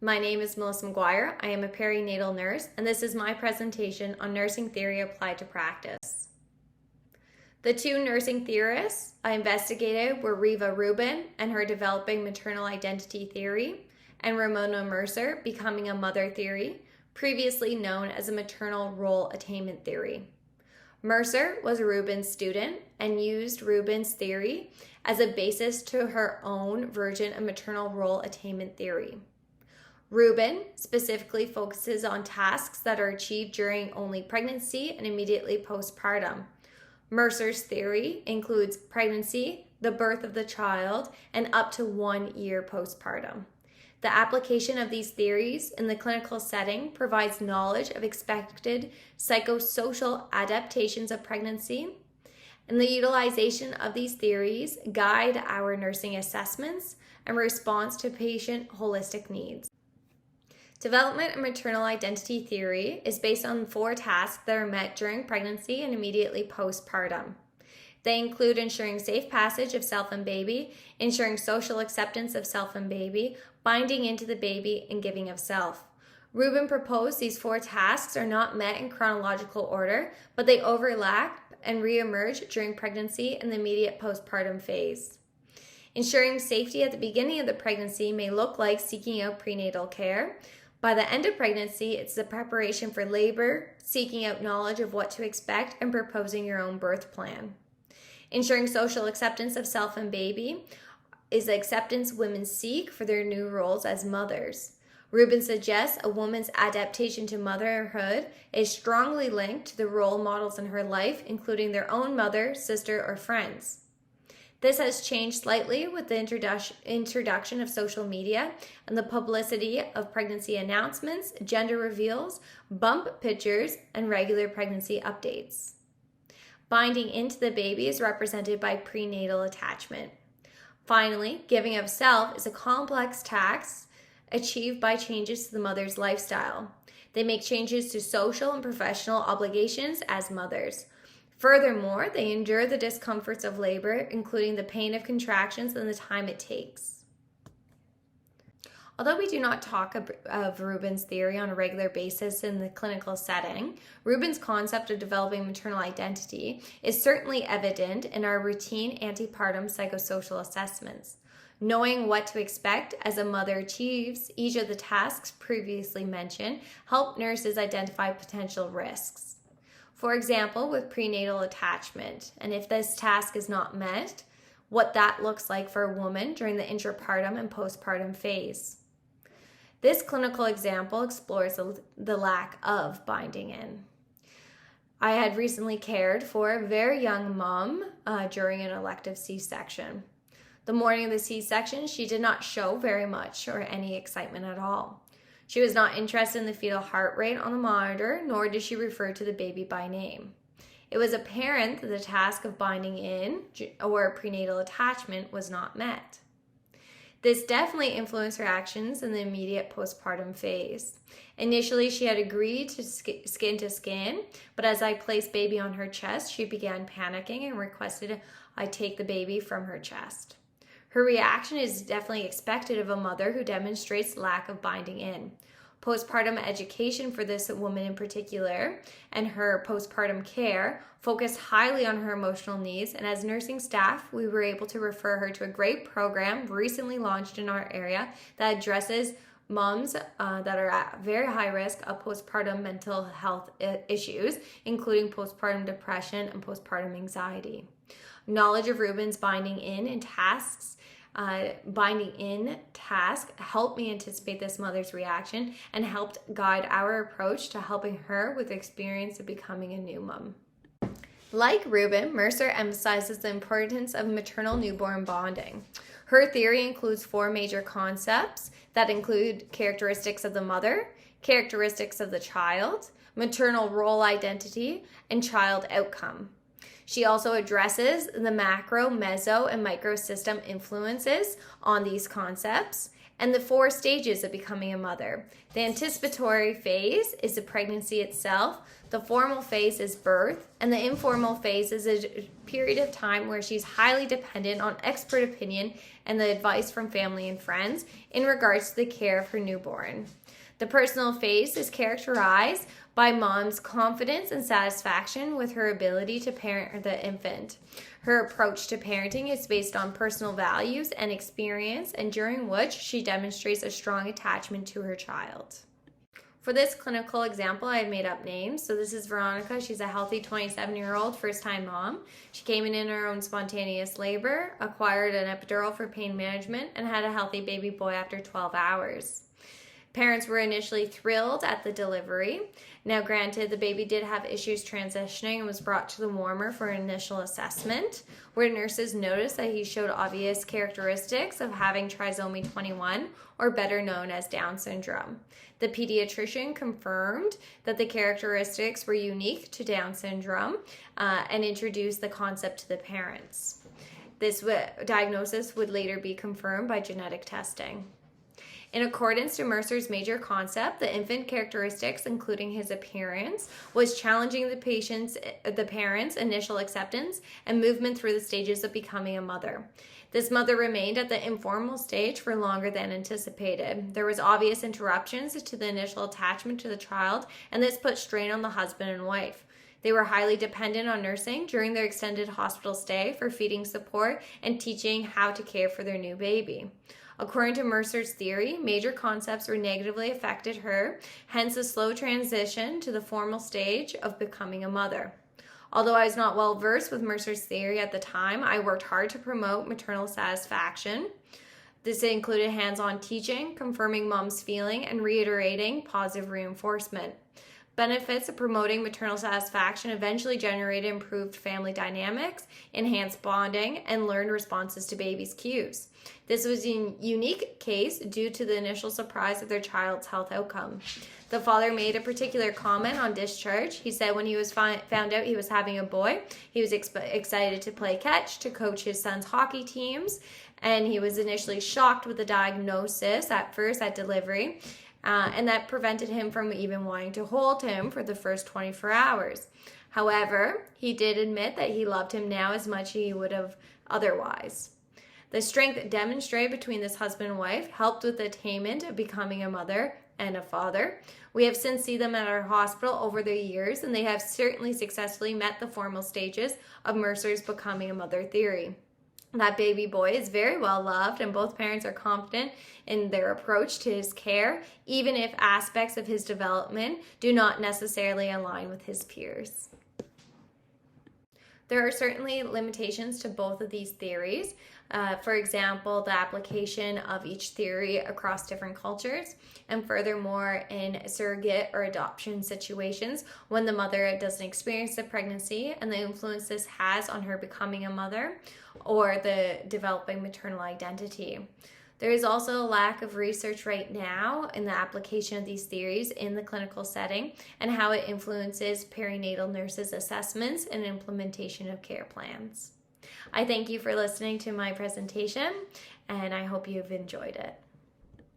My name is Melissa McGuire. I am a perinatal nurse, and this is my presentation on nursing theory applied to practice. The two nursing theorists I investigated were Riva Rubin and her developing maternal identity theory, and Ramona Mercer, becoming a mother theory, previously known as a maternal role attainment theory. Mercer was Rubin's student and used Rubin's theory as a basis to her own version of maternal role attainment theory. Rubin specifically focuses on tasks that are achieved during only pregnancy and immediately postpartum. Mercer's theory includes pregnancy, the birth of the child, and up to 1 year postpartum. The application of these theories in the clinical setting provides knowledge of expected psychosocial adaptations of pregnancy, and the utilization of these theories guide our nursing assessments and response to patient holistic needs. Development of maternal identity theory is based on 4 tasks that are met during pregnancy and immediately postpartum. They include ensuring safe passage of self and baby, ensuring social acceptance of self and baby, binding into the baby, and giving of self. Rubin proposed these 4 tasks are not met in chronological order, but they overlap and reemerge during pregnancy and the immediate postpartum phase. Ensuring safety at the beginning of the pregnancy may look like seeking out prenatal care. By the end of pregnancy, it's the preparation for labor, seeking out knowledge of what to expect, and proposing your own birth plan. Ensuring social acceptance of self and baby is the acceptance women seek for their new roles as mothers. Rubin suggests a woman's adaptation to motherhood is strongly linked to the role models in her life, including their own mother, sister, or friends. This has changed slightly with the introduction of social media and the publicity of pregnancy announcements, gender reveals, bump pictures, and regular pregnancy updates. Binding into the baby is represented by prenatal attachment. Finally, giving of self is a complex task achieved by changes to the mother's lifestyle. They make changes to social and professional obligations as mothers. Furthermore, they endure the discomforts of labor, including the pain of contractions and the time it takes. Although we do not talk of Rubin's theory on a regular basis in the clinical setting, Rubin's concept of developing maternal identity is certainly evident in our routine antepartum psychosocial assessments. Knowing what to expect as a mother achieves each of the tasks previously mentioned help nurses identify potential risks. For example, with prenatal attachment, and if this task is not met, what that looks like for a woman during the intrapartum and postpartum phase. This clinical example explores the lack of binding in. I had recently cared for a very young mom during an elective C-section. The morning of the C-section, she did not show very much or any excitement at all. She was not interested in the fetal heart rate on the monitor, nor did she refer to the baby by name. It was apparent that the task of binding in or prenatal attachment was not met. This definitely influenced her actions in the immediate postpartum phase. Initially, she had agreed to skin to skin, but as I placed baby on her chest, she began panicking and requested I take the baby from her chest. Her reaction is definitely expected of a mother who demonstrates lack of binding in. Postpartum education for this woman in particular and her postpartum care focused highly on her emotional needs, and as nursing staff, we were able to refer her to a great program recently launched in our area that addresses moms that are at very high risk of postpartum mental health issues, including postpartum depression and postpartum anxiety. Knowledge of Rubin's binding in task helped me anticipate this mother's reaction and helped guide our approach to helping her with the experience of becoming a new mom. Like Rubin, Mercer emphasizes the importance of maternal newborn bonding. Her theory includes 4 major concepts that include characteristics of the mother, characteristics of the child, maternal role identity, and child outcome. She also addresses the macro, meso, and microsystem influences on these concepts and the 4 stages of becoming a mother. The anticipatory phase is the pregnancy itself, the formal phase is birth, and the informal phase is a period of time where she's highly dependent on expert opinion and the advice from family and friends in regards to the care of her newborn. The personal phase is characterized by mom's confidence and satisfaction with her ability to parent the infant. Her approach to parenting is based on personal values and experience, and during which she demonstrates a strong attachment to her child. For this clinical example, I have made up names. So this is Veronica. She's a healthy 27-year-old first-time mom. She came in her own spontaneous labor, acquired an epidural for pain management, and had a healthy baby boy after 12 hours. Parents were initially thrilled at the delivery. Now, granted, the baby did have issues transitioning and was brought to the warmer for an initial assessment, where nurses noticed that he showed obvious characteristics of having trisomy 21, or better known as Down syndrome. The pediatrician confirmed that the characteristics were unique to Down syndrome and introduced the concept to the parents. This diagnosis would later be confirmed by genetic testing. In accordance to Mercer's major concept, the infant characteristics, including his appearance, was challenging the parents' initial acceptance and movement through the stages of becoming a mother. This mother remained at the informal stage for longer than anticipated. There was obvious interruptions to the initial attachment to the child, and this put strain on the husband and wife. They were highly dependent on nursing during their extended hospital stay for feeding support and teaching how to care for their new baby. According to Mercer's theory, major concepts were negatively affected her, hence a slow transition to the formal stage of becoming a mother. Although I was not well versed with Mercer's theory at the time, I worked hard to promote maternal satisfaction. This included hands-on teaching, confirming mom's feeling, and reiterating positive reinforcement. Benefits of promoting maternal satisfaction eventually generated improved family dynamics, enhanced bonding, and learned responses to baby's cues. This was a unique case due to the initial surprise of their child's health outcome. The father made a particular comment on discharge. He said when he was found out he was having a boy, he was excited to play catch, to coach his son's hockey teams, and he was initially shocked with the diagnosis at first at delivery. And that prevented him from even wanting to hold him for the first 24 hours. However, he did admit that he loved him now as much as he would have otherwise. The strength demonstrated between this husband and wife helped with the attainment of becoming a mother and a father. We have since seen them at our hospital over the years, and they have certainly successfully met the formal stages of Mercer's becoming a mother theory. That baby boy is very well loved, and both parents are confident in their approach to his care, even if aspects of his development do not necessarily align with his peers. There are certainly limitations to both of these theories. For example, the application of each theory across different cultures, and furthermore in surrogate or adoption situations when the mother doesn't experience the pregnancy and the influence this has on her becoming a mother or the developing maternal identity. There is also a lack of research right now in the application of these theories in the clinical setting and how it influences perinatal nurses' assessments and implementation of care plans. I thank you for listening to my presentation, and I hope you've enjoyed it.